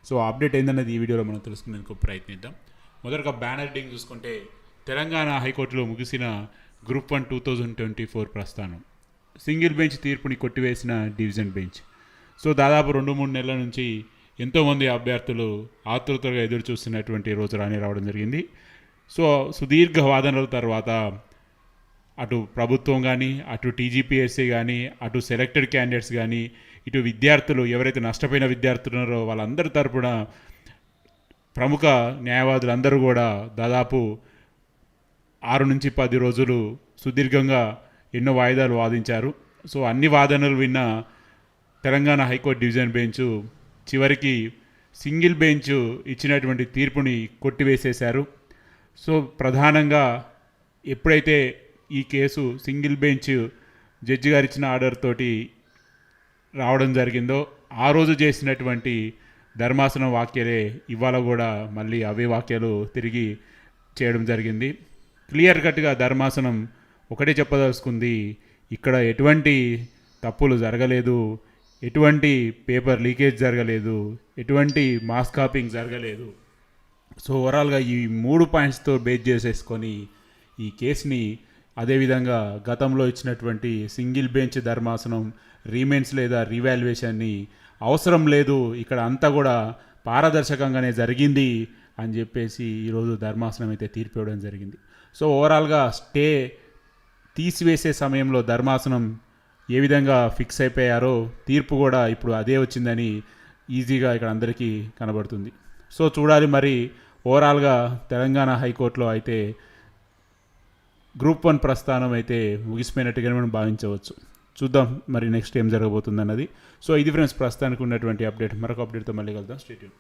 So update ఏందన్నది ఈ వీడియోలో మనం తెలుసుకునేందుకు ప్రయత్నిద్దాం. మొదటగా బ్యానర్ హెడ్డింగ్ చూసుకుంటే తెలంగాణ హైకోర్టులో ముగిసిన గ్రూప్ 1 2024 ప్రస్థానం, సింగిల్ బెంచ్ తీర్పుని కొట్టివేసిన డివిజన్ బెంచ్. సో దాదాపు 2-3 నెలల నుంచి ఎంతోమంది అభ్యర్థులు ఆతృతగా ఎదురు చూస్తున్నటువంటి రోజు రావడం జరిగింది. సో సుదీర్ఘ వాదనల తర్వాత అటు ప్రభుత్వం కానీ, అటు టీజీపీఎస్సీ కానీ, అటు సెలెక్టెడ్ క్యాండిడేట్స్ కానీ, ఇటు విద్యార్థులు ఎవరైతే నష్టపోయిన విద్యార్థులు ఉన్నారో వాళ్ళందరి తరపున ప్రముఖ న్యాయవాదులందరూ కూడా దాదాపు 6 నుంచి 10 రోజులు సుదీర్ఘంగా ఎన్నో వాయిదాలు వాదించారు. సో అన్ని వాదనలు విన్న తెలంగాణ హైకోర్టు డివిజన్ బెంచ్ చివరికి సింగిల్ బెంచ్ ఇచ్చినటువంటి తీర్పుని కొట్టివేసేశారు. సో ప్రధానంగా ఎప్పుడైతే ఈ కేసు సింగిల్ బెంచ్ జడ్జి గారు ఇచ్చిన ఆర్డర్ తోటి రావడం జరిగిందో ఆ రోజు చేసినటువంటి ధర్మాసనం వ్యాఖ్యలే ఇవాళ కూడా మళ్ళీ అవే వ్యాఖ్యలు తిరిగి చేయడం జరిగింది. క్లియర్ కట్గా ధర్మాసనం ఒకటే చెప్పదలుచుకుంది, ఇక్కడ ఎటువంటి తప్పులు జరగలేదు, ఎటువంటి పేపర్ లీకేజ్ జరగలేదు, ఎటువంటి మాస్ కాపింగ్ జరగలేదు. సో ఓవరాల్గా ఈ 3 పాయింట్స్తో బేస్ చేసేసుకొని ఈ కేసుని, అదేవిధంగా గతంలో ఇచ్చినటువంటి సింగిల్ బెంచ్ ధర్మాసనం రీమెన్స్ లేదా రీవాల్యుయేషన్ని అవసరం లేదు, ఇక్కడ అంతా కూడా పారదర్శకంగానే జరిగింది అని చెప్పేసి ఈరోజు ధర్మాసనం అయితే తీర్పు ఇవ్వడం జరిగింది. సో ఓవరాల్గా స్టే తీసివేసే సమయంలో ధర్మాసనం ఏ విధంగా ఫిక్స్ అయిపోయారో తీర్పు కూడా ఇప్పుడు అదే వచ్చిందని ఈజీగా ఇక్కడ అందరికీ కనబడుతుంది. సో చూడాలి మరి ఓవరాల్గా తెలంగాణ హైకోర్టులో అయితే గ్రూప్ 1 ప్రస్థానం అయితే ముగిసిపోయినట్టుగానే మనం భావించవచ్చు. చూద్దాం మరి నెక్స్ట్ ఏం జరగబోతుంది అన్నది. సో ఇది ఫ్రెండ్స్ ప్రస్తుతానికి ఉన్నటువంటి అప్డేట్. మరొక అప్డేట్తో మళ్ళీ కలుద్దాం. Stay tune.